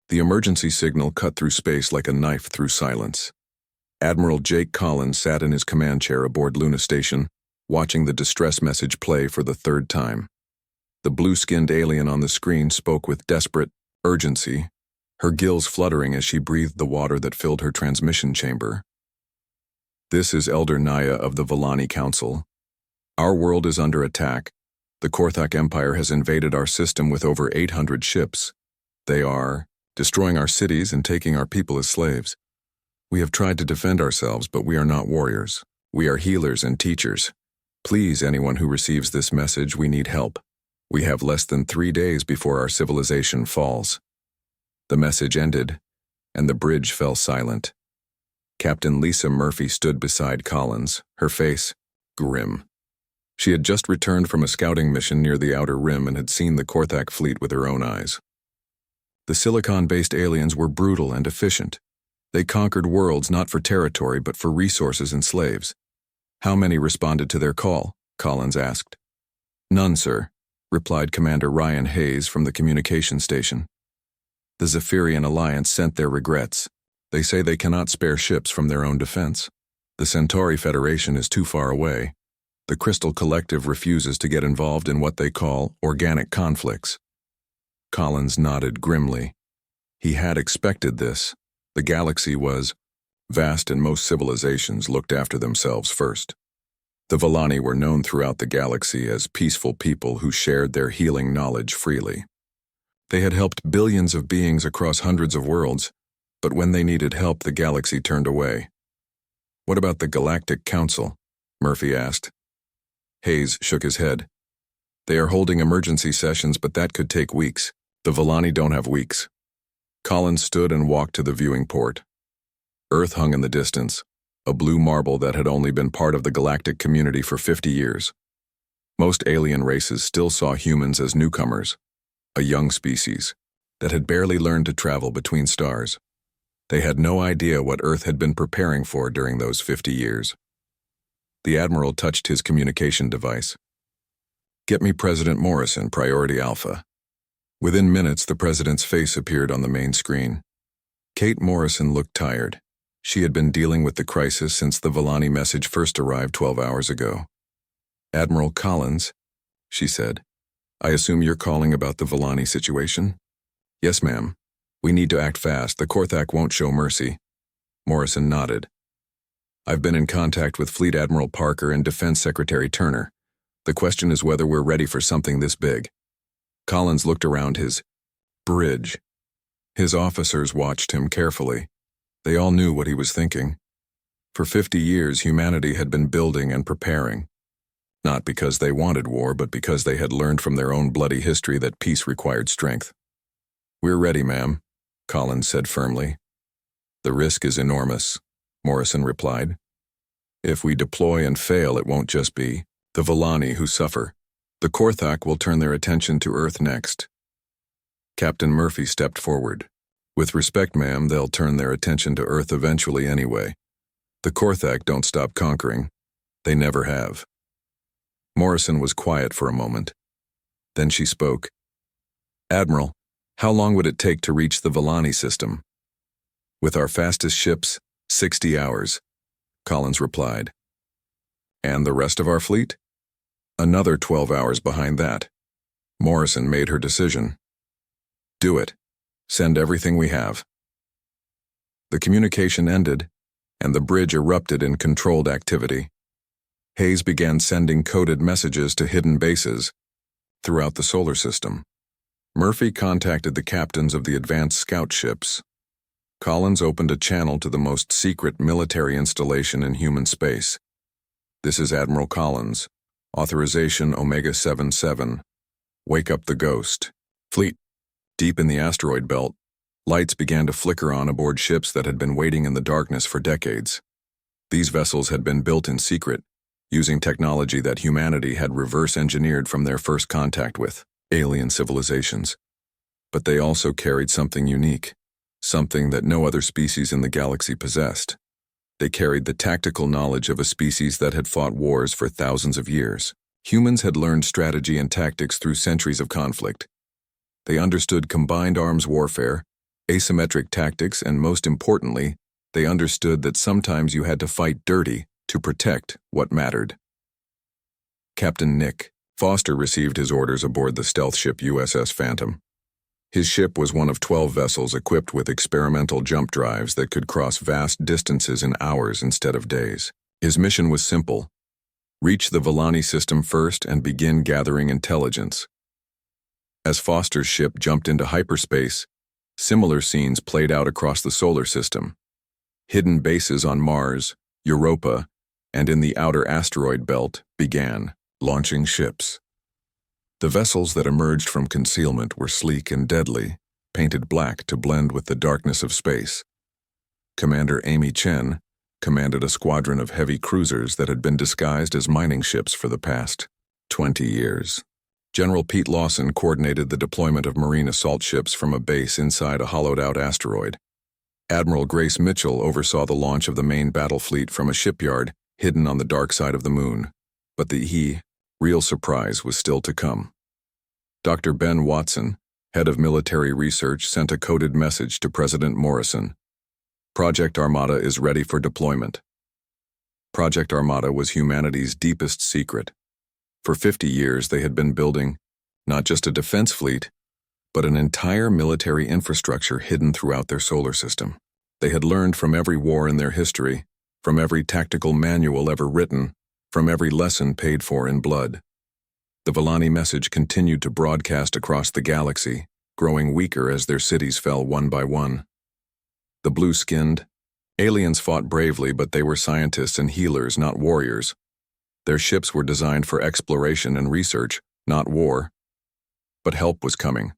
The emergency signal cut through space like a knife through silence. Admiral Jake Collins sat in his command chair aboard Luna Station, watching the distress message play for the third time. The blue-skinned alien on the screen spoke with desperate urgency, her gills fluttering as she breathed the water that filled her transmission chamber. "This is Elder Naya of the Villani Council. Our world is under attack. The Korthak Empire has invaded our system with over 800 ships. They are destroying our cities and taking our people as slaves. We have tried to defend ourselves, but we are not warriors. We are healers and teachers. Please, anyone who receives this message, we need help. We have less than 3 days before our civilization falls." The message ended, and the bridge fell silent. Captain Lisa Murphy stood beside Collins, her face grim. She had just returned from a scouting mission near the Outer Rim and had seen the Korthak fleet with her own eyes. The silicon-based aliens were brutal and efficient. They conquered worlds not for territory but for resources and slaves. "How many responded to their call?" Collins asked. "None, sir," replied Commander Ryan Hayes from the communication station. "The Zephyrian Alliance sent their regrets. They say they cannot spare ships from their own defense. The Centauri Federation is too far away. The Crystal Collective refuses to get involved in what they call organic conflicts." Collins nodded grimly. He had expected this. The galaxy was vast and most civilizations looked after themselves first. The Villani were known throughout the galaxy as peaceful people who shared their healing knowledge freely. They had helped billions of beings across hundreds of worlds, but when they needed help, the galaxy turned away. "What about the Galactic Council?" Murphy asked. Hayes shook his head. "They are holding emergency sessions, but that could take weeks. The Villani don't have weeks." Collins stood and walked to the viewing port. Earth hung in the distance, a blue marble that had only been part of the galactic community for 50 years. Most alien races still saw humans as newcomers, a young species that had barely learned to travel between stars. They had no idea what Earth had been preparing for during those 50 years. The Admiral touched his communication device. "Get me President Morrison, Priority Alpha." Within minutes, the President's face appeared on the main screen. Kate Morrison looked tired. She had been dealing with the crisis since the Villani message first arrived 12 hours ago. "Admiral Collins," she said, "I assume you're calling about the Villani situation?" "Yes, ma'am. We need to act fast. The Korthak won't show mercy." Morrison nodded. "I've been in contact with Fleet Admiral Parker and Defense Secretary Turner. The question is whether we're ready for something this big." Collins looked around his bridge. His officers watched him carefully. They all knew what he was thinking. For 50 years, humanity had been building and preparing. Not because they wanted war, but because they had learned from their own bloody history that peace required strength. "We're ready, ma'am," Collins said firmly. "The risk is enormous," Morrison replied. "If we deploy and fail, it won't just be the Villani who suffer. The Korthak will turn their attention to Earth next." Captain Murphy stepped forward. "With respect, ma'am, they'll turn their attention to Earth eventually anyway. The Korthak don't stop conquering. They never have." Morrison was quiet for a moment. Then she spoke. "Admiral, how long would it take to reach the Villani system?" "With our fastest ships, 60 hours, Collins replied. "And the rest of our fleet?" "Another 12 hours behind that." Morrison made her decision. "Do it. Send everything we have." The communication ended, and the bridge erupted in controlled activity. Hayes began sending coded messages to hidden bases throughout the solar system. Murphy contacted the captains of the advanced scout ships. Collins opened a channel to the most secret military installation in human space. "This is Admiral Collins. Authorization Omega-77. Wake up the ghost. Fleet." Deep in the asteroid belt, lights began to flicker on aboard ships that had been waiting in the darkness for decades. These vessels had been built in secret, using technology that humanity had reverse-engineered from their first contact with alien civilizations. But they also carried something unique, something that no other species in the galaxy possessed. They carried the tactical knowledge of a species that had fought wars for thousands of years. Humans had learned strategy and tactics through centuries of conflict. They understood combined arms warfare, asymmetric tactics, and most importantly, they understood that sometimes you had to fight dirty to protect what mattered. Captain Nick Foster received his orders aboard the stealth ship USS Phantom. His ship was one of 12 vessels equipped with experimental jump drives that could cross vast distances in hours instead of days. His mission was simple: reach the Volani system first and begin gathering intelligence. As Foster's ship jumped into hyperspace, similar scenes played out across the solar system. Hidden bases on Mars, Europa, and in the outer asteroid belt began launching ships. The vessels that emerged from concealment were sleek and deadly, painted black to blend with the darkness of space. Commander Amy Chen commanded a squadron of heavy cruisers that had been disguised as mining ships for the past 20 years. General Pete Lawson coordinated the deployment of marine assault ships from a base inside a hollowed-out asteroid. Admiral Grace Mitchell oversaw the launch of the main battle fleet from a shipyard hidden on the dark side of the moon, but the real surprise was still to come. Dr. Ben Watson, head of military research, sent a coded message to President Morrison. Project Armada is ready for deployment. Project Armada was humanity's deepest secret. For 50 years, they had been building not just a defense fleet, but an entire military infrastructure hidden throughout their solar system. They had learned from every war in their history, from every tactical manual ever written, from every lesson paid for in blood. The Volani message continued to broadcast across the galaxy, growing weaker as their cities fell one by one. The blue-skinned aliens fought bravely, but they were scientists and healers, not warriors. Their ships were designed for exploration and research, not war. But help was coming.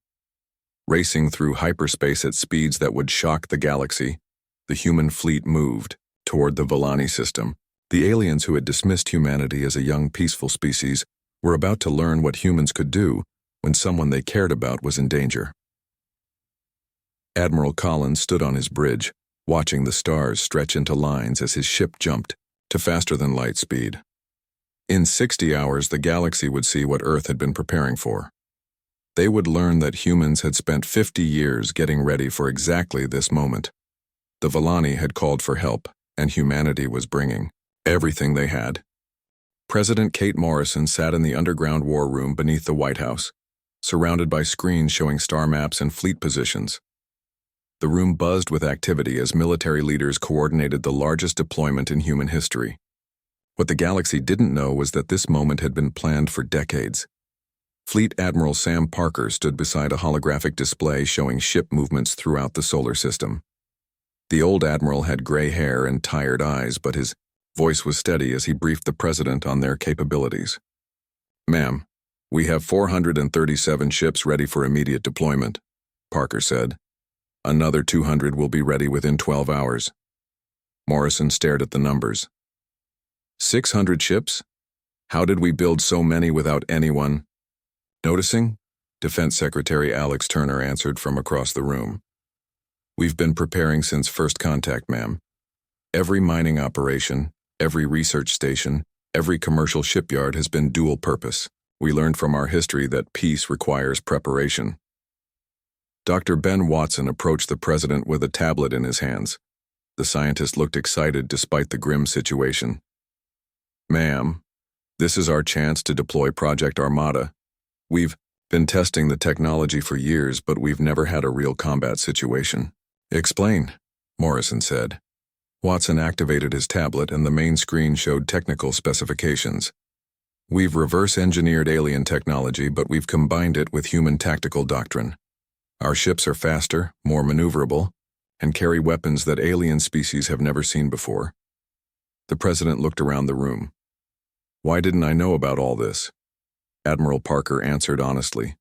Racing through hyperspace at speeds that would shock the galaxy, the human fleet moved toward the Volani system. The aliens who had dismissed humanity as a young, peaceful species were about to learn what humans could do when someone they cared about was in danger. Admiral Collins stood on his bridge, watching the stars stretch into lines as his ship jumped to faster-than-light speed. In 60 hours, the galaxy would see what Earth had been preparing for. They would learn that humans had spent 50 years getting ready for exactly this moment. The Volani had called for help, and humanity was bringing everything they had. President Kate Morrison sat in the underground war room beneath the White House, surrounded by screens showing star maps and fleet positions. The room buzzed with activity as military leaders coordinated the largest deployment in human history. What the galaxy didn't know was that this moment had been planned for decades. Fleet Admiral Sam Parker stood beside a holographic display showing ship movements throughout the solar system. The old admiral had gray hair and tired eyes, but his voice was steady as he briefed the president on their capabilities. "Ma'am, we have 437 ships ready for immediate deployment," Parker said. "Another 200 will be ready within 12 hours. Morrison stared at the numbers. 600 ships? How did we build so many without anyone noticing? Defense Secretary Alex Turner answered from across the room. "We've been preparing since first contact, ma'am. Every mining operation, every research station, every commercial shipyard has been dual purpose. We learned from our history that peace requires preparation." Dr. Ben Watson approached the president with a tablet in his hands. The scientist looked excited despite the grim situation. "Ma'am, this is our chance to deploy Project Armada. We've been testing the technology for years, but we've never had a real combat situation." "Explain," Morrison said. Watson activated his tablet and the main screen showed technical specifications. "We've reverse-engineered alien technology, but we've combined it with human tactical doctrine. Our ships are faster, more maneuverable, and carry weapons that alien species have never seen before." The president looked around the room. "Why didn't I know about all this?" Admiral Parker answered honestly.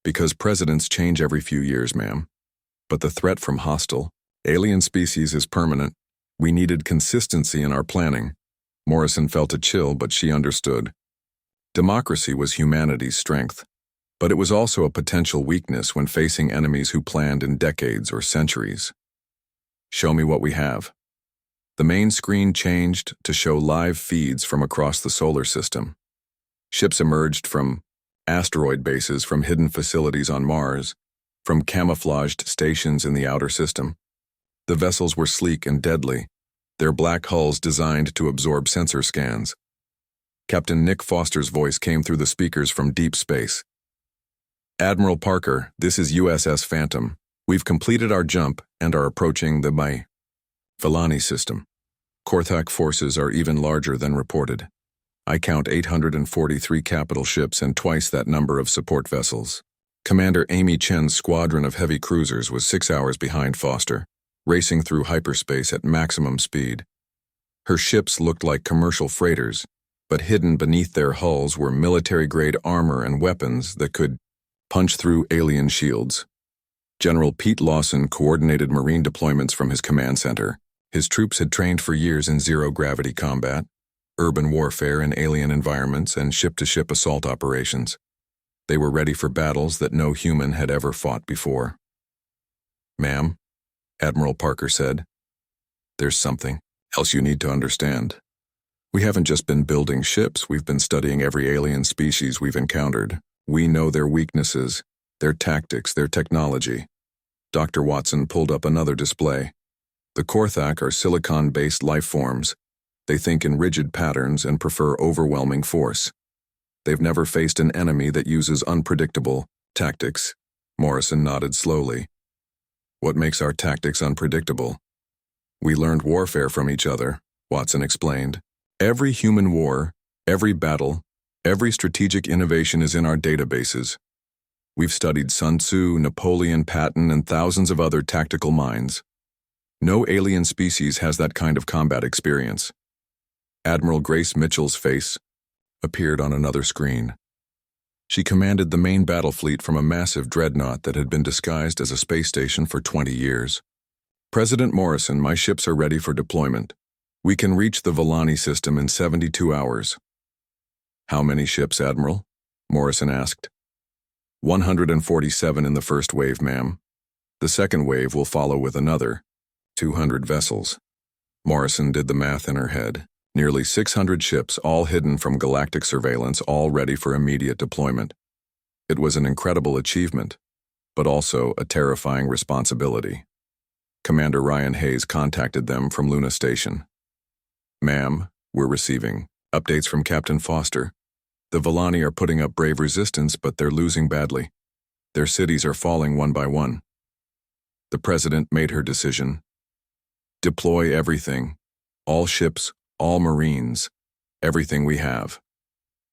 "Because presidents change every few years, ma'am. But the threat from hostile alien species is permanent. We needed consistency in our planning." Morrison felt a chill, but she understood. Democracy was humanity's strength, but it was also a potential weakness when facing enemies who planned in decades or centuries. "Show me what we have." The main screen changed to show live feeds from across the solar system. Ships emerged from asteroid bases, from hidden facilities on Mars, from camouflaged stations in the outer system. The vessels were sleek and deadly, their black hulls designed to absorb sensor scans. Captain Nick Foster's voice came through the speakers from deep space. "Admiral Parker, this is USS Phantom. We've completed our jump and are approaching the Villani system. Korthak forces are even larger than reported. I count 843 capital ships and twice that number of support vessels." Commander Amy Chen's squadron of heavy cruisers was 6 hours behind Foster, racing through hyperspace at maximum speed. Her ships looked like commercial freighters, but hidden beneath their hulls were military-grade armor and weapons that could punch through alien shields. General Pete Lawson coordinated Marine deployments from his command center. His troops had trained for years in zero-gravity combat, urban warfare in alien environments, and ship-to-ship assault operations. They were ready for battles that no human had ever fought before. "Ma'am," Admiral Parker said, "there's something else you need to understand. We haven't just been building ships, we've been studying every alien species we've encountered. We know their weaknesses, their tactics, their technology." Dr. Watson pulled up another display. The Korthak are silicon-based life forms. They think in rigid patterns and prefer overwhelming force. They've never faced an enemy that uses unpredictable tactics. Morrison nodded slowly. "What makes our tactics unpredictable?" "We learned warfare from each other," Watson explained. "Every human war, every battle, every strategic innovation is in our databases. We've studied Sun Tzu, Napoleon, Patton, and thousands of other tactical minds. No alien species has that kind of combat experience." Admiral Grace Mitchell's face appeared on another screen. She commanded the main battle fleet from a massive dreadnought that had been disguised as a space station for 20 years. "President Morrison, my ships are ready for deployment. We can reach the Villani system in 72 hours. "How many ships, Admiral?" Morrison asked. 147 in the first wave, ma'am. The second wave will follow with another 200 vessels. Morrison did the math in her head. Nearly 600 ships, all hidden from galactic surveillance, all ready for immediate deployment. It was an incredible achievement, but also a terrifying responsibility. Commander Ryan Hayes contacted them from Luna Station. "Ma'am, we're receiving updates from Captain Foster. The Villani are putting up brave resistance, but they're losing badly. Their cities are falling one by one." The President made her decision. "Deploy everything. All ships, all Marines, everything we have."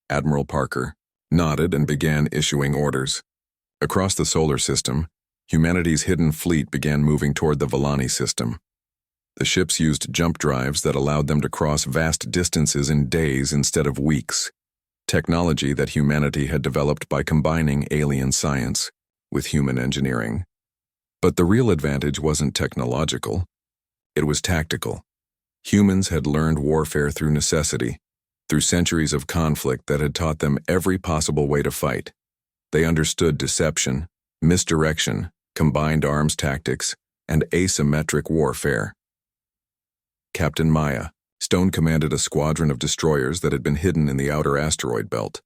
Admiral Parker nodded and began issuing orders. Across the solar system, humanity's hidden fleet began moving toward the Villani system. The ships used jump drives that allowed them to cross vast distances in days instead of weeks, technology that humanity had developed by combining alien science with human engineering. But the real advantage wasn't technological, it was tactical. Humans had learned warfare through necessity, through centuries of conflict that had taught them every possible way to fight. They understood deception, misdirection, combined arms tactics, and asymmetric warfare. Captain Maya Stone commanded a squadron of destroyers that had been hidden in the outer asteroid belt.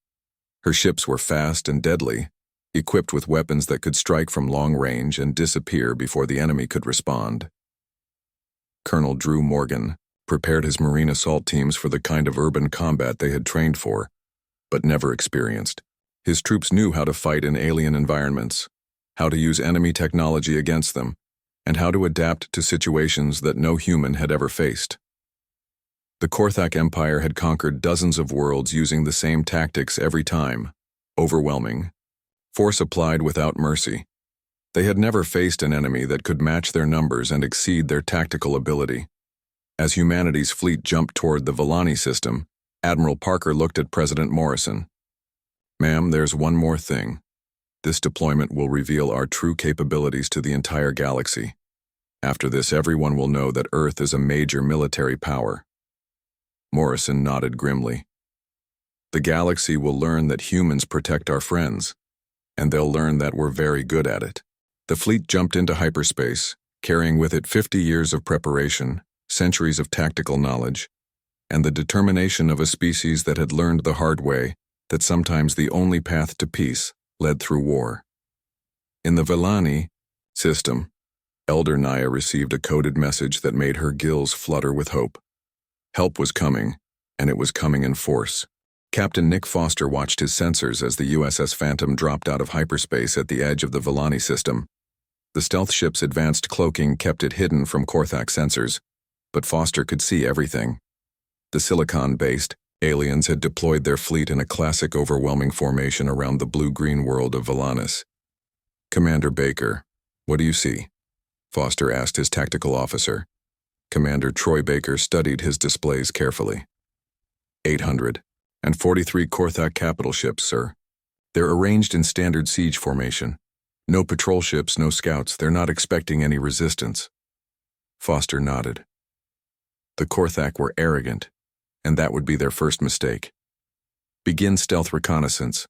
Her ships were fast and deadly, equipped with weapons that could strike from long range and disappear before the enemy could respond. Colonel Drew Morgan prepared his Marine assault teams for the kind of urban combat they had trained for, but never experienced. His troops knew how to fight in alien environments, how to use enemy technology against them, and how to adapt to situations that no human had ever faced. The Korthak Empire had conquered dozens of worlds using the same tactics every time, overwhelming, force applied without mercy. They had never faced an enemy that could match their numbers and exceed their tactical ability. As humanity's fleet jumped toward the Villani system, Admiral Parker looked at President Morrison. "Ma'am, there's one more thing. This deployment will reveal our true capabilities to the entire galaxy. After this, everyone will know that Earth is a major military power." Morrison nodded grimly. "The galaxy will learn that humans protect our friends, and they'll learn that we're very good at it." The fleet jumped into hyperspace, carrying with it 50 years of preparation, centuries of tactical knowledge, and the determination of a species that had learned the hard way that sometimes the only path to peace led through war. In the Vellani system, Elder Naya received a coded message that made her gills flutter with hope. Help was coming, and it was coming in force. Captain Nick Foster watched his sensors as the USS Phantom dropped out of hyperspace at the edge of the Vellani system. The stealth ship's advanced cloaking kept it hidden from Korthak sensors, but Foster could see everything. The silicon-based aliens had deployed their fleet in a classic overwhelming formation around the blue-green world of Velanis. "Commander Baker, what do you see?" Foster asked his tactical officer. Commander Troy Baker studied his displays carefully. 843 Korthak capital ships, sir. They're arranged in standard siege formation. No patrol ships, no scouts. They're not expecting any resistance. Foster nodded. The Korthak were arrogant, and that would be their first mistake. Begin stealth reconnaissance.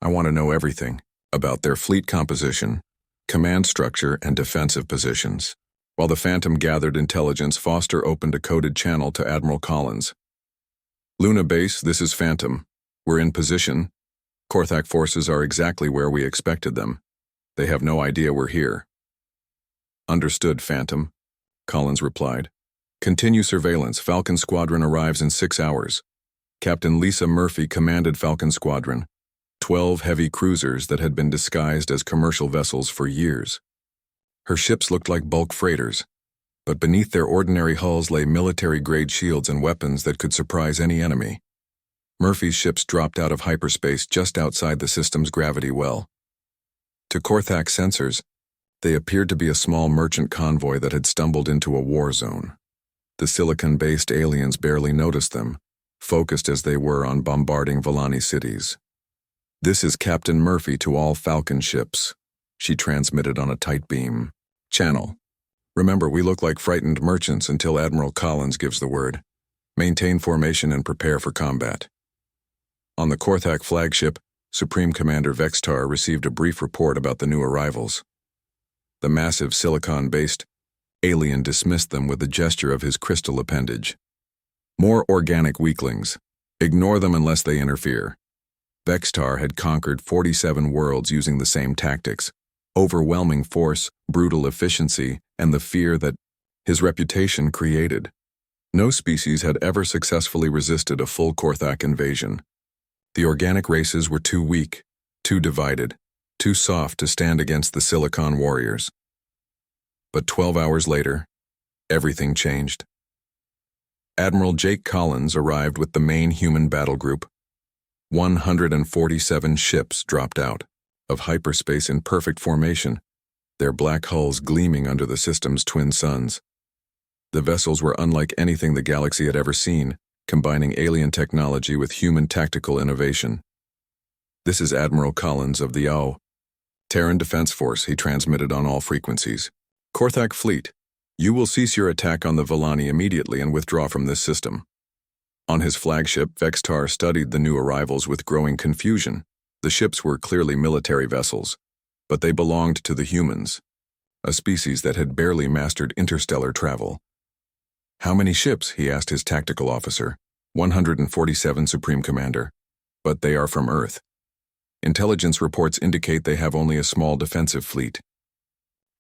I want to know everything about their fleet composition, command structure, and defensive positions. While the Phantom gathered intelligence, Foster opened a coded channel to Admiral Collins. "Luna Base, this is Phantom. We're in position. Korthak forces are exactly where we expected them. They have no idea we're here." "Understood, Phantom," Collins replied. "Continue surveillance. Falcon Squadron arrives in 6 hours." Captain Lisa Murphy commanded Falcon Squadron, 12 heavy cruisers that had been disguised as commercial vessels for years. Her ships looked like bulk freighters, but beneath their ordinary hulls lay military-grade shields and weapons that could surprise any enemy. Murphy's ships dropped out of hyperspace just outside the system's gravity well. To Korthak sensors, they appeared to be a small merchant convoy that had stumbled into a war zone. The silicon-based aliens barely noticed them, focused as they were on bombarding Vellani cities. "This is Captain Murphy to all Falcon ships," she transmitted on a tight beam. "Channel. Remember, we look like frightened merchants until Admiral Collins gives the word. Maintain formation and prepare for combat." On the Korthak flagship, Supreme Commander Vextar received a brief report about the new arrivals. The massive silicon-based alien dismissed them with a gesture of his crystal appendage. "More organic weaklings. Ignore them unless they interfere." Vextar had conquered 47 worlds using the same tactics: overwhelming force, brutal efficiency, and the fear that his reputation created. No species had ever successfully resisted a full Korthak invasion. The organic races were too weak, too divided, too soft to stand against the Silicon warriors. But 12 hours later, everything changed. Admiral Jake Collins arrived with the main human battle group. 147 ships dropped out of hyperspace in perfect formation, their black hulls gleaming under the system's twin suns. The vessels were unlike anything the galaxy had ever seen, combining alien technology with human tactical innovation. "This is Admiral Collins of the Terran Defense Force," he transmitted on all frequencies. "Korthak Fleet, you will cease your attack on the Vellani immediately and withdraw from this system." On his flagship, Vextar studied the new arrivals with growing confusion. The ships were clearly military vessels, but they belonged to the humans, a species that had barely mastered interstellar travel. "How many ships?" he asked his tactical officer. 147, Supreme Commander. "But they are from Earth. Intelligence reports indicate they have only a small defensive fleet."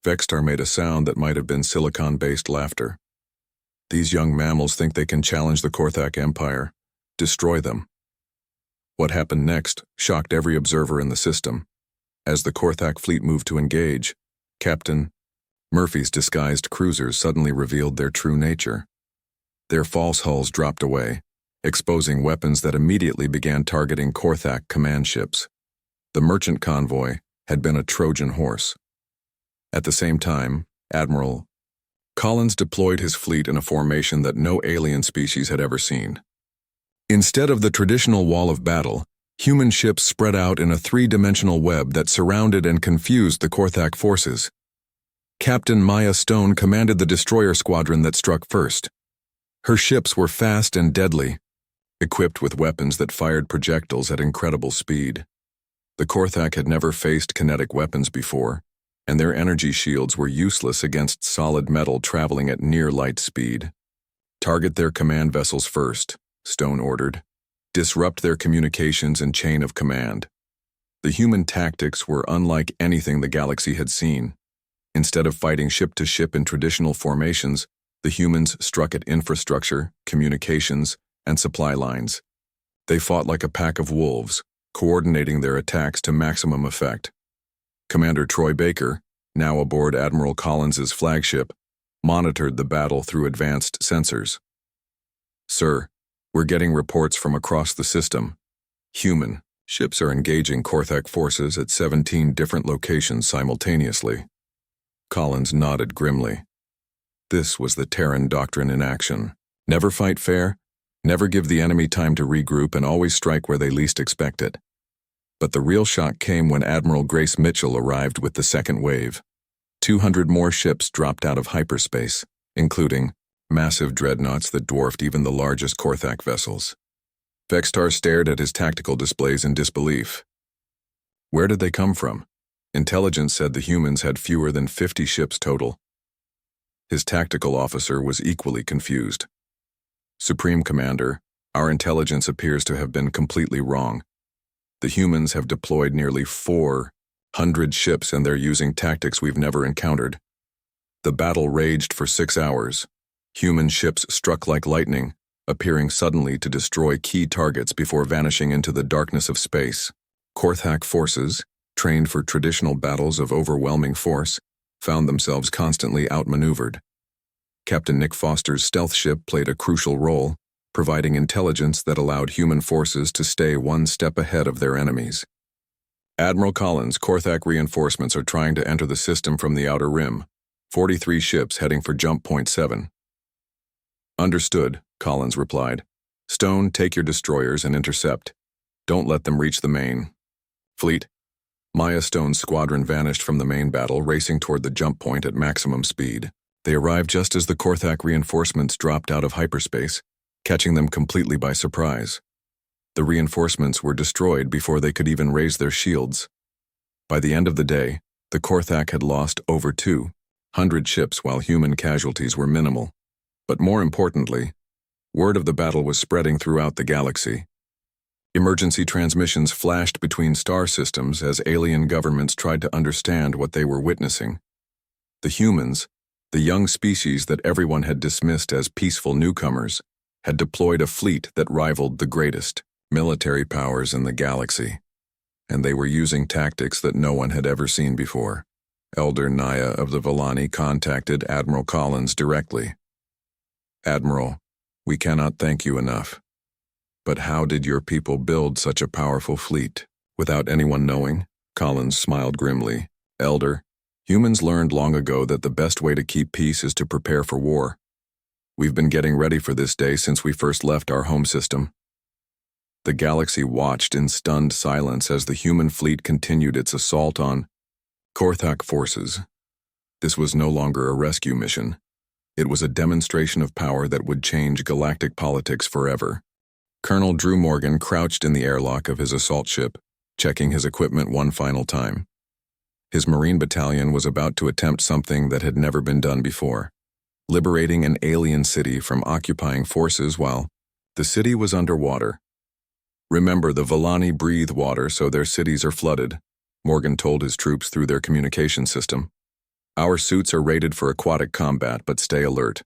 Vextar made a sound that might have been silicon-based laughter. "These young mammals think they can challenge the Korthak Empire, destroy them." What happened next shocked every observer in the system. As the Korthak fleet moved to engage, Captain Murphy's disguised cruisers suddenly revealed their true nature. Their false hulls dropped away, exposing weapons that immediately began targeting Korthak command ships. The merchant convoy had been a Trojan horse. At the same time, Admiral Collins deployed his fleet in a formation that no alien species had ever seen. Instead of the traditional wall of battle, human ships spread out in a three-dimensional web that surrounded and confused the Korthak forces. Captain Maya Stone commanded the destroyer squadron that struck first. Her ships were fast and deadly, equipped with weapons that fired projectiles at incredible speed. The Korthak had never faced kinetic weapons before, and their energy shields were useless against solid metal traveling at near light speed. "Target their command vessels first," Stone ordered. "Disrupt their communications and chain of command." The human tactics were unlike anything the galaxy had seen. Instead of fighting ship to ship in traditional formations, the humans struck at infrastructure, communications, and supply lines. They fought like a pack of wolves, coordinating their attacks to maximum effect. Commander Troy Baker, now aboard Admiral Collins's flagship, monitored the battle through advanced sensors. "Sir, we're getting reports from across the system. Human ships are engaging Korthak forces at 17 different locations simultaneously." Collins nodded grimly. This was the Terran doctrine in action. Never fight fair, never give the enemy time to regroup, and always strike where they least expect it. But the real shock came when Admiral Grace Mitchell arrived with the second wave. 200 more ships dropped out of hyperspace, including massive dreadnoughts that dwarfed even the largest Korthak vessels. Vextar stared at his tactical displays in disbelief. Where did they come from? Intelligence said the humans had fewer than 50 ships total. His tactical officer was equally confused. "Supreme Commander, our intelligence appears to have been completely wrong. The humans have deployed nearly 400 ships, and they're using tactics we've never encountered. The battle raged for 6 hours. Human ships struck like lightning, appearing suddenly to destroy key targets before vanishing into the darkness of space. Korthak forces, trained for traditional battles of overwhelming force, found themselves constantly outmaneuvered. Captain Nick Foster's stealth ship played a crucial role, providing intelligence that allowed human forces to stay one step ahead of their enemies. Admiral Collins, Korthak reinforcements are trying to enter the system from the outer rim. 43 ships heading for Jump Point 7. Understood, Collins replied. Stone, take your destroyers and intercept. Don't let them reach the main fleet. Maya Stone's squadron vanished from the main battle, racing toward the jump point at maximum speed. They arrived just as the Korthak reinforcements dropped out of hyperspace, catching them completely by surprise. The reinforcements were destroyed before they could even raise their shields. By the end of the day, the Korthak had lost over 200 ships while human casualties were minimal. But more importantly, word of the battle was spreading throughout the galaxy. Emergency transmissions flashed between star systems as alien governments tried to understand what they were witnessing. The humans, the young species that everyone had dismissed as peaceful newcomers, had deployed a fleet that rivaled the greatest military powers in the galaxy. And they were using tactics that no one had ever seen before. Elder Naya of the Villani contacted Admiral Collins directly. Admiral, we cannot thank you enough. But how did your people build such a powerful fleet? Without anyone knowing, Collins smiled grimly. Elder, humans learned long ago that the best way to keep peace is to prepare for war. We've been getting ready for this day since we first left our home system. The galaxy watched in stunned silence as the human fleet continued its assault on Korthak forces. This was no longer a rescue mission. It was a demonstration of power that would change galactic politics forever. Colonel Drew Morgan crouched in the airlock of his assault ship, checking his equipment one final time. His Marine battalion was about to attempt something that had never been done before, liberating an alien city from occupying forces while the city was underwater. Remember, the Villani breathe water, so their cities are flooded, Morgan told his troops through their communication system. Our suits are rated for aquatic combat, but stay alert.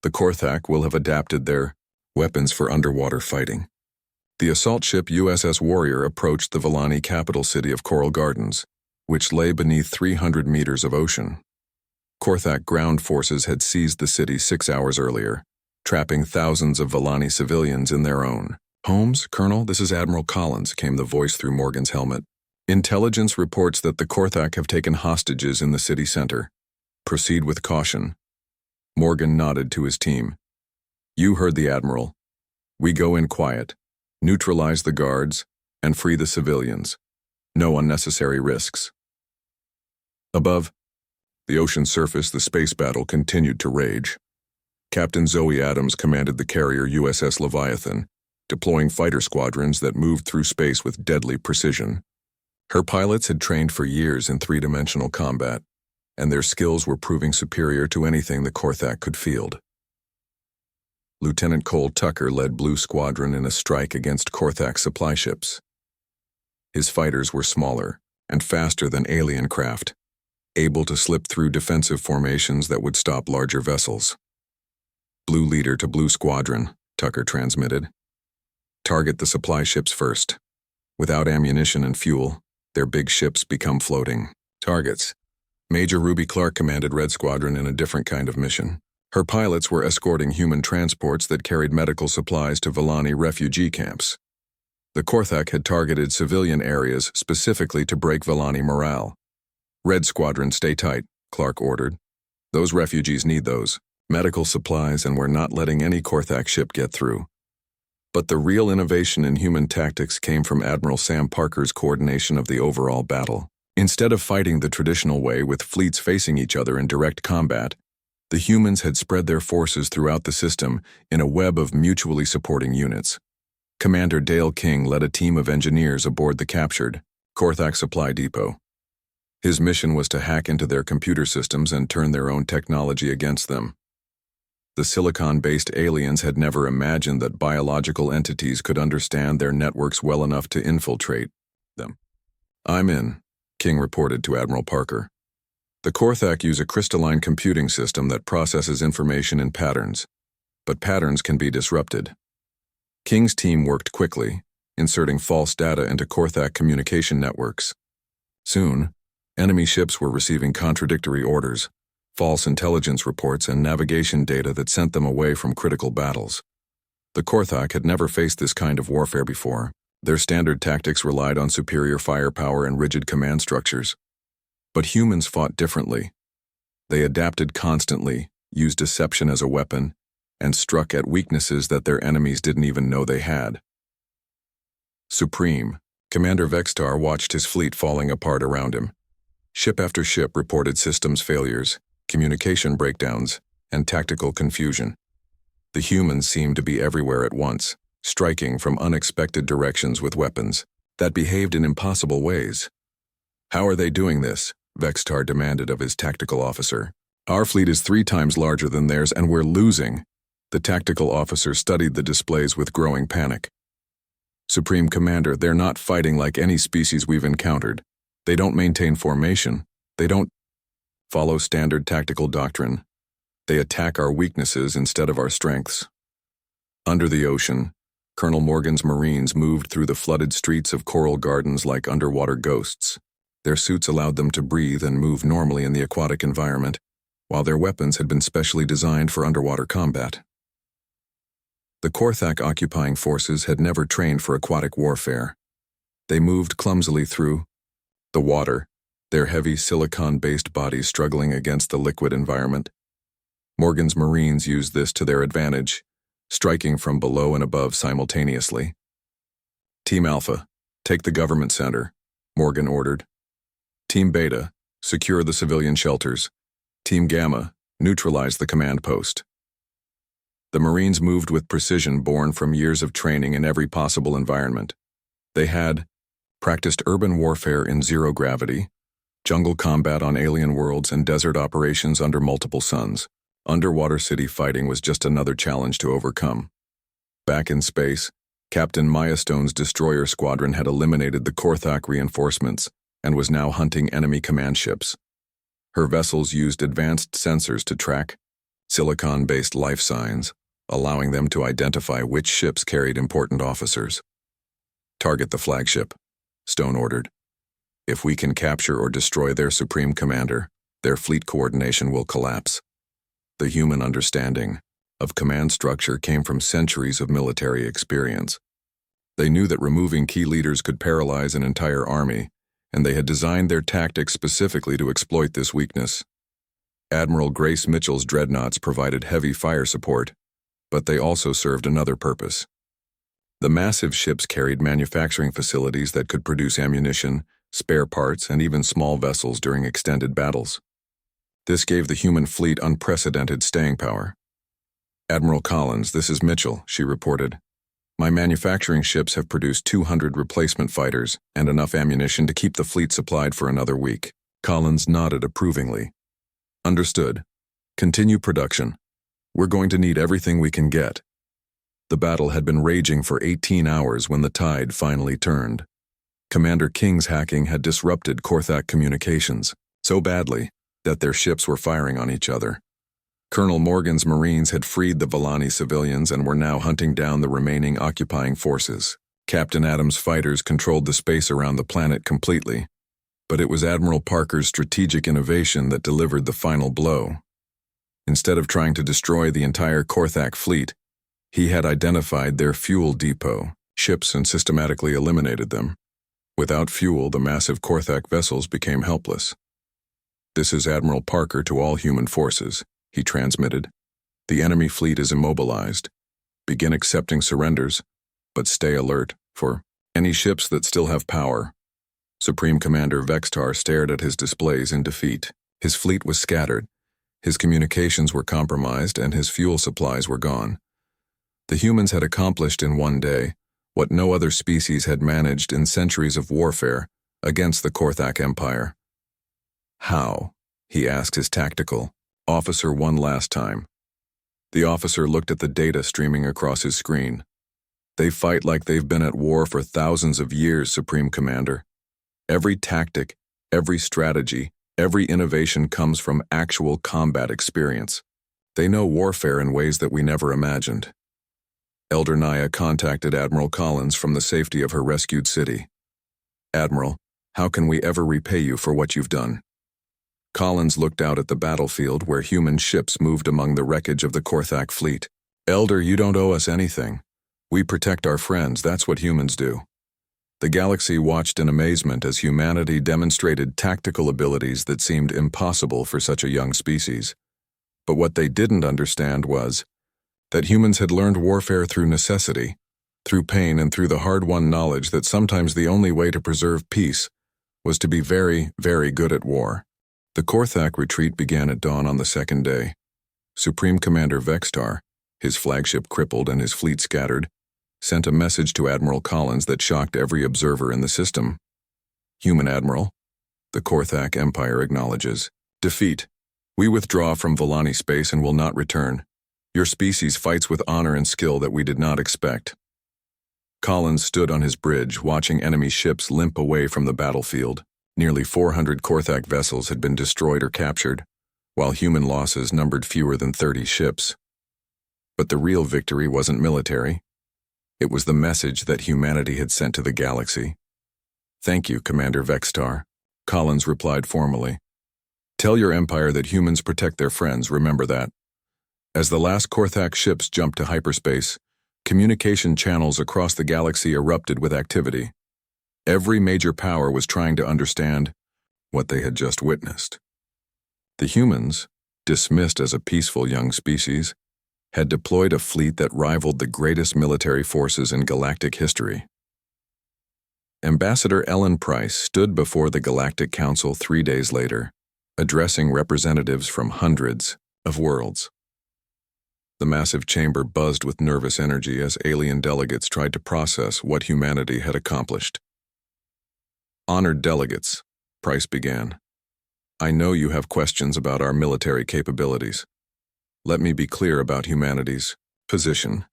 The Korthak will have adapted their weapons for underwater fighting. The assault ship USS Warrior approached the Villani capital city of Coral Gardens, which lay beneath 300 meters of ocean. Korthak ground forces had seized the city 6 hours earlier, trapping thousands of Villani civilians in their own homes. Colonel, this is Admiral Collins, came the voice through Morgan's helmet. Intelligence reports that the Korthak have taken hostages in the city center. Proceed with caution. Morgan nodded to his team. You heard the Admiral. We go in quiet, neutralize the guards, and free the civilians. No unnecessary risks. Above the ocean surface, the space battle continued to rage. Captain Zoe Adams commanded the carrier USS Leviathan, deploying fighter squadrons that moved through space with deadly precision. Her pilots had trained for years in three-dimensional combat, and their skills were proving superior to anything the Korthak could field. Lieutenant Cole Tucker led Blue Squadron in a strike against Korthak supply ships. His fighters were smaller and faster than alien craft, able to slip through defensive formations that would stop larger vessels. "Blue leader to blue squadron," Tucker transmitted. "Target the supply ships first. Without ammunition and fuel, their big ships become floating targets." Major Ruby Clark commanded Red Squadron in a different kind of mission. Her pilots were escorting human transports that carried medical supplies to Villani refugee camps. The Korthak had targeted civilian areas specifically to break Villani morale. "Red Squadron, stay tight," Clark ordered. "Those refugees need those medical supplies, and we're not letting any Korthak ship get through." But the real innovation in human tactics came from Admiral Sam Parker's coordination of the overall battle. Instead of fighting the traditional way with fleets facing each other in direct combat, the humans had spread their forces throughout the system in a web of mutually supporting units. Commander Dale King led a team of engineers aboard the captured Korthak supply depot. His mission was to hack into their computer systems and turn their own technology against them. The silicon-based aliens had never imagined that biological entities could understand their networks well enough to infiltrate them. "I'm in," King reported to Admiral Parker. "The Korthak use a crystalline computing system that processes information in patterns, but patterns can be disrupted." King's team worked quickly, inserting false data into Korthak communication networks. Soon, enemy ships were receiving contradictory orders, false intelligence reports, and navigation data that sent them away from critical battles. The Korthak had never faced this kind of warfare before. Their standard tactics relied on superior firepower and rigid command structures. But humans fought differently. They adapted constantly, used deception as a weapon, and struck at weaknesses that their enemies didn't even know they had. Supreme, Commander Vextar watched his fleet falling apart around him. Ship after ship reported systems failures, communication breakdowns, and tactical confusion. The humans seemed to be everywhere at once, striking from unexpected directions with weapons that behaved in impossible ways. "How are they doing this?" Vextar demanded of his tactical officer. "Our fleet is 3 times larger than theirs, and we're losing." The tactical officer studied the displays with growing panic. "Supreme Commander, they're not fighting like any species we've encountered. They don't maintain formation. They don't follow standard tactical doctrine. They attack our weaknesses instead of our strengths." Under the ocean, Colonel Morgan's Marines moved through the flooded streets of coral gardens like underwater ghosts. Their suits allowed them to breathe and move normally in the aquatic environment, while their weapons had been specially designed for underwater combat. The Korthak occupying forces had never trained for aquatic warfare. They moved clumsily through the water, their heavy silicon-based bodies struggling against the liquid environment. Morgan's Marines used this to their advantage, striking from below and above simultaneously. "Team Alpha, take the government center," Morgan ordered. "Team Beta, secure the civilian shelters. Team Gamma, neutralize the command post." The Marines moved with precision born from years of training in every possible environment. They had practiced urban warfare in zero gravity, jungle combat on alien worlds, and desert operations under multiple suns. Underwater city fighting was just another challenge to overcome. Back in space, Captain Milestone's destroyer squadron had eliminated the Korthak reinforcements and was now hunting enemy command ships. Her vessels used advanced sensors to track silicon-based life signs, allowing them to identify which ships carried important officers. "Target the flagship," Stone ordered. "If we can capture or destroy their supreme commander, their fleet coordination will collapse." The human understanding of command structure came from centuries of military experience. They knew that removing key leaders could paralyze an entire army, and they had designed their tactics specifically to exploit this weakness. Admiral Grace Mitchell's dreadnoughts provided heavy fire support, but they also served another purpose. The massive ships carried manufacturing facilities that could produce ammunition, spare parts, and even small vessels during extended battles. This gave the human fleet unprecedented staying power. "Admiral Collins, this is Mitchell," she reported. "My manufacturing ships have produced 200 replacement fighters and enough ammunition to keep the fleet supplied for another week." Collins nodded approvingly. "Understood. Continue production. We're going to need everything we can get." The battle had been raging for 18 hours when the tide finally turned. Commander King's hacking had disrupted Korthak communications so badly that their ships were firing on each other. Colonel Morgan's Marines had freed the Vallani civilians and were now hunting down the remaining occupying forces. Captain Adams' fighters controlled the space around the planet completely, but it was Admiral Parker's strategic innovation that delivered the final blow. Instead of trying to destroy the entire Korthak fleet, he had identified their fuel depot ships and systematically eliminated them. Without fuel, the massive Korthak vessels became helpless. "This is Admiral Parker to all human forces," he transmitted. "The enemy fleet is immobilized. Begin accepting surrenders, but stay alert for any ships that still have power." Supreme Commander Vextar stared at his displays in defeat. His fleet was scattered, his communications were compromised, and his fuel supplies were gone. The humans had accomplished in one day what no other species had managed in centuries of warfare against the Korthak Empire. "How?" he asked his tactical officer one last time. The officer looked at the data streaming across his screen. "They fight like they've been at war for thousands of years, Supreme Commander. Every tactic, every strategy, every innovation comes from actual combat experience. They know warfare in ways that we never imagined." Elder Naya contacted Admiral Collins from the safety of her rescued city. "Admiral, how can we ever repay you for what you've done?" Collins looked out at the battlefield where human ships moved among the wreckage of the Korthak fleet. "Elder, you don't owe us anything. We protect our friends, that's what humans do." The galaxy watched in amazement as humanity demonstrated tactical abilities that seemed impossible for such a young species. But what they didn't understand was that humans had learned warfare through necessity, through pain, and through the hard-won knowledge that sometimes the only way to preserve peace was to be very, very good at war. The Korthak retreat began at dawn on the second day. Supreme Commander Vextar, his flagship crippled and his fleet scattered, sent a message to Admiral Collins that shocked every observer in the system. "Human Admiral, the Korthak Empire acknowledges defeat. We withdraw from Vallani space and will not return. Your species fights with honor and skill that we did not expect." Collins stood on his bridge, watching enemy ships limp away from the battlefield. Nearly 400 Korthak vessels had been destroyed or captured, while human losses numbered fewer than 30 ships. But the real victory wasn't military. It was the message that humanity had sent to the galaxy. "Thank you, Commander Vextar," Collins replied formally. "Tell your empire that humans protect their friends, remember that." As the last Korthak ships jumped to hyperspace, communication channels across the galaxy erupted with activity. Every major power was trying to understand what they had just witnessed. The humans, dismissed as a peaceful young species, had deployed a fleet that rivaled the greatest military forces in galactic history. Ambassador Ellen Price stood before the Galactic Council 3 days later, addressing representatives from hundreds of worlds. The massive chamber buzzed with nervous energy as alien delegates tried to process what humanity had accomplished. "Honored delegates," Price began, "I know you have questions about our military capabilities. Let me be clear about humanity's position.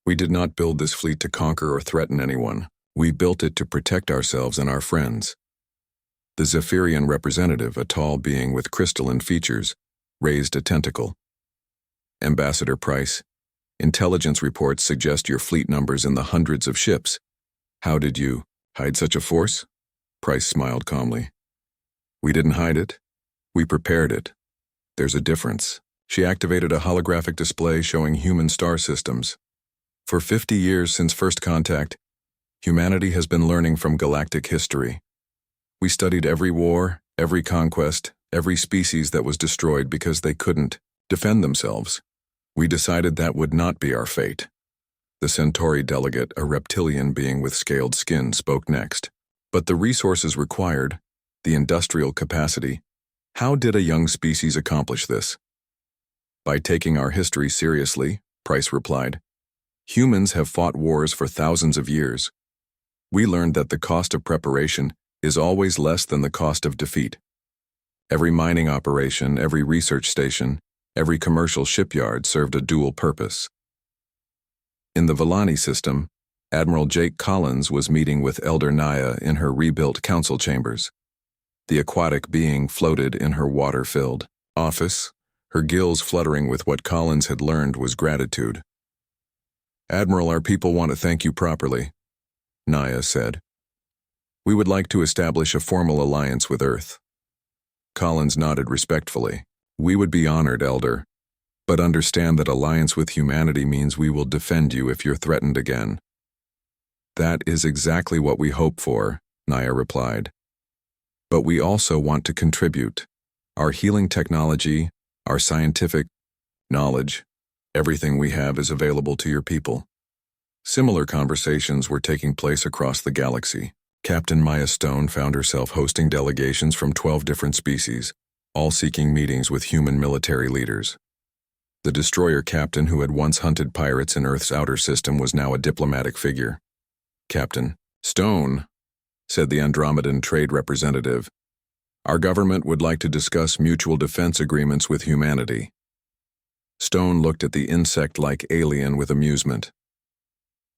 We did not build this fleet to conquer or threaten anyone. We built it to protect ourselves and our friends." The Zephyrian representative, a tall being with crystalline features, raised a tentacle. "Ambassador Price, intelligence reports suggest your fleet numbers in the hundreds of ships. How did you hide such a force?" Price smiled calmly. "We didn't hide it. We prepared it. There's a difference." She activated a holographic display showing human star systems. "For 50 years since first contact, humanity has been learning from galactic history. We studied every war, every conquest, every species that was destroyed because they couldn't defend themselves. We decided that would not be our fate." The Centauri delegate, a reptilian being with scaled skin, spoke next. "But the resources required, the industrial capacity, how did a young species accomplish this?" "By taking our history seriously," Price replied. "Humans have fought wars for thousands of years. We learned that the cost of preparation is always less than the cost of defeat. Every mining operation, every research station, every commercial shipyard served a dual purpose. In the Vallani system, Admiral Jake Collins was meeting with Elder Naya in her rebuilt council chambers. The aquatic being floated in her water-filled office, her gills fluttering with what Collins had learned was gratitude. "Admiral, our people want to thank you properly," Naya said. "We would like to establish a formal alliance with Earth." Collins nodded respectfully. "We would be honored, Elder, but understand that alliance with humanity means we will defend you if you're threatened again." "That is exactly what we hope for," Naya replied. "But we also want to contribute. Our healing technology, our scientific knowledge, everything we have is available to your people." Similar conversations were taking place across the galaxy. Captain Maya Stone found herself hosting delegations from 12 different species, all seeking meetings with human military leaders. The destroyer captain who had once hunted pirates in Earth's outer system was now a diplomatic figure. "Captain Stone," said the Andromedan trade representative, "our government would like to discuss mutual defense agreements with humanity." Stone looked at the insect-like alien with amusement.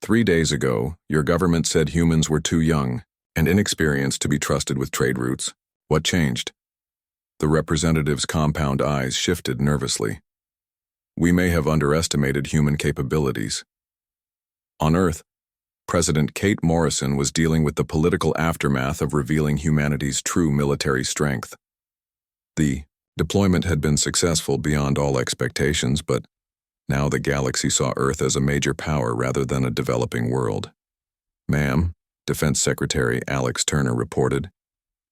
"3 days ago, your government said humans were too young and inexperienced to be trusted with trade routes. What changed?" The representative's compound eyes shifted nervously. "We may have underestimated human capabilities. On Earth, President Kate Morrison was dealing with the political aftermath of revealing humanity's true military strength. The deployment had been successful beyond all expectations, but now the galaxy saw Earth as a major power rather than a developing world. "Ma'am," Defense Secretary Alex Turner reported,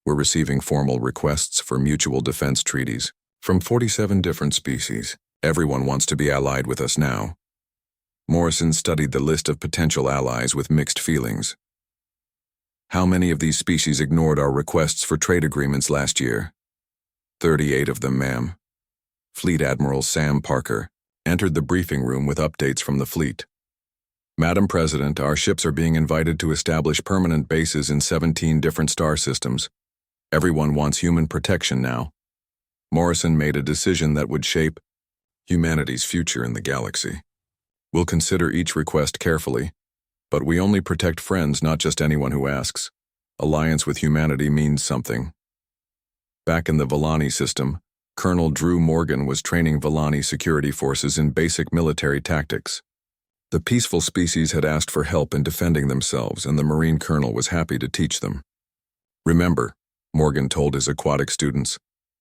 "we're receiving formal requests for mutual defense treaties from 47 different species. Everyone wants to be allied with us now." Morrison studied the list of potential allies with mixed feelings. "How many of these species ignored our requests for trade agreements last year?" 38 of them, ma'am." Fleet Admiral Sam Parker entered the briefing room with updates from the fleet. "Madam President, our ships are being invited to establish permanent bases in 17 different star systems. Everyone wants human protection now." Morrison made a decision that would shape humanity's future in the galaxy. "We'll consider each request carefully, but we only protect friends, not just anyone who asks. Alliance with humanity means something." Back in the Villani system, Colonel Drew Morgan was training Villani security forces in basic military tactics. The peaceful species had asked for help in defending themselves, and the Marine colonel was happy to teach them. "Remember," Morgan told his aquatic students,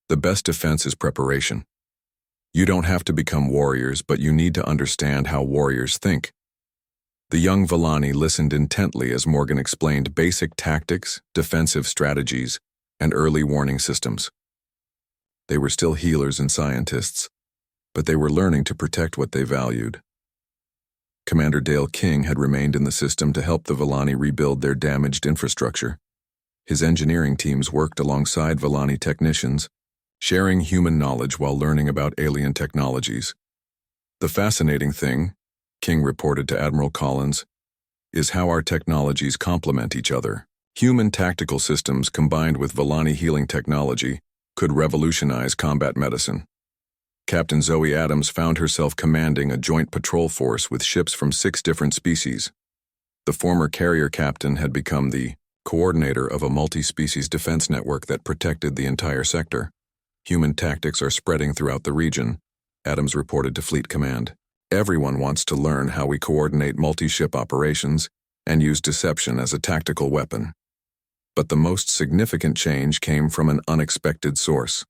"the best defense is preparation. You don't have to become warriors, but you need to understand how warriors think." The young Villani listened intently as Morgan explained basic tactics, defensive strategies, and early warning systems. They were still healers and scientists, but they were learning to protect what they valued. Commander Dale King had remained in the system to help the Villani rebuild their damaged infrastructure. His engineering teams worked alongside Villani technicians, sharing human knowledge while learning about alien technologies. "The fascinating thing," King reported to Admiral Collins, "is how our technologies complement each other. Human tactical systems combined with Villani healing technology could revolutionize combat medicine." Captain Zoe Adams found herself commanding a joint patrol force with ships from 6 different species. The former carrier captain had become the coordinator of a multi-species defense network that protected the entire sector. "Human tactics are spreading throughout the region," Adams reported to Fleet Command. "Everyone wants to learn how we coordinate multi-ship operations and use deception as a tactical weapon." But the most significant change came from an unexpected source.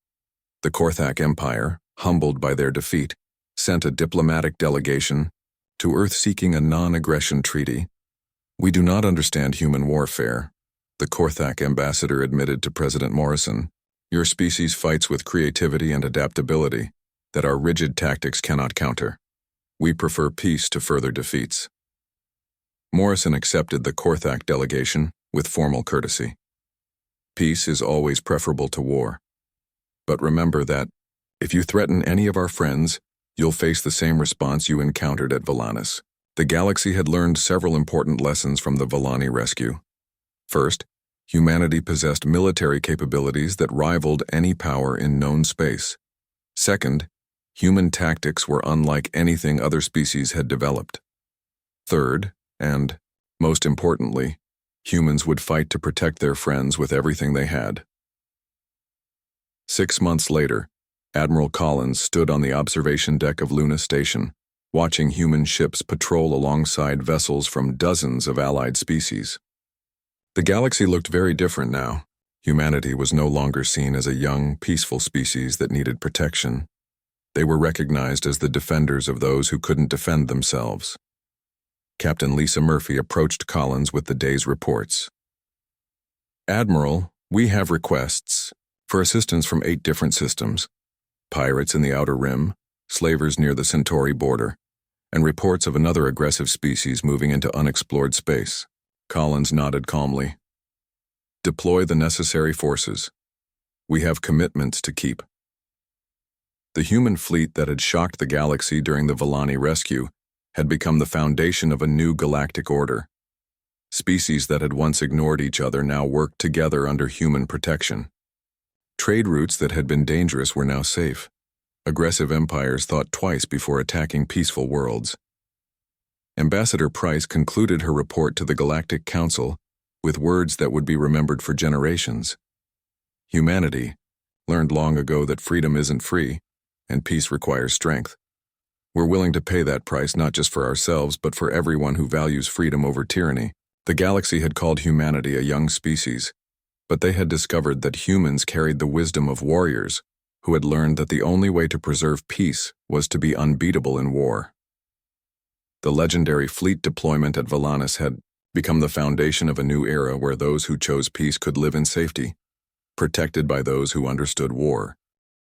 The Korthak Empire, humbled by their defeat, sent a diplomatic delegation to Earth seeking a non-aggression treaty. "We do not understand human warfare," the Korthak ambassador admitted to President Morrison. "Your species fights with creativity and adaptability that our rigid tactics cannot counter. We prefer peace to further defeats." Morrison accepted the Korthak delegation with formal courtesy. "Peace is always preferable to war. But remember that if you threaten any of our friends, you'll face the same response you encountered at Villanis." The galaxy had learned several important lessons from the Villani rescue. First, humanity possessed military capabilities that rivaled any power in known space. Second, human tactics were unlike anything other species had developed. Third, and Most importantly, humans would fight to protect their friends with everything they had. 6 months later, Admiral Collins stood on the observation deck of Luna Station, watching human ships patrol alongside vessels from dozens of allied species. The galaxy looked very different now. Humanity was no longer seen as a young, peaceful species that needed protection. They were recognized as the defenders of those who couldn't defend themselves. Captain Lisa Murphy approached Collins with the day's reports. "Admiral, we have requests for assistance from 8 different systems: pirates in the Outer Rim, slavers near the Centauri border, and reports of another aggressive species moving into unexplored space." Collins nodded calmly. "Deploy the necessary forces. We have commitments to keep." The human fleet that had shocked the galaxy during the Villani rescue had become the foundation of a new galactic order. Species that had once ignored each other now worked together under human protection. Trade routes that had been dangerous were now safe. Aggressive empires thought twice before attacking peaceful worlds. Ambassador Price concluded her report to the Galactic Council with words that would be remembered for generations. Humanity learned long ago that freedom isn't free, and peace requires strength. We're willing to pay that price not just for ourselves, but for everyone who values freedom over tyranny. The galaxy had called humanity a young species, but they had discovered that humans carried the wisdom of warriors who had learned that the only way to preserve peace was to be unbeatable in war. The legendary fleet deployment at Valanus had become the foundation of a new era where those who chose peace could live in safety, protected by those who understood war.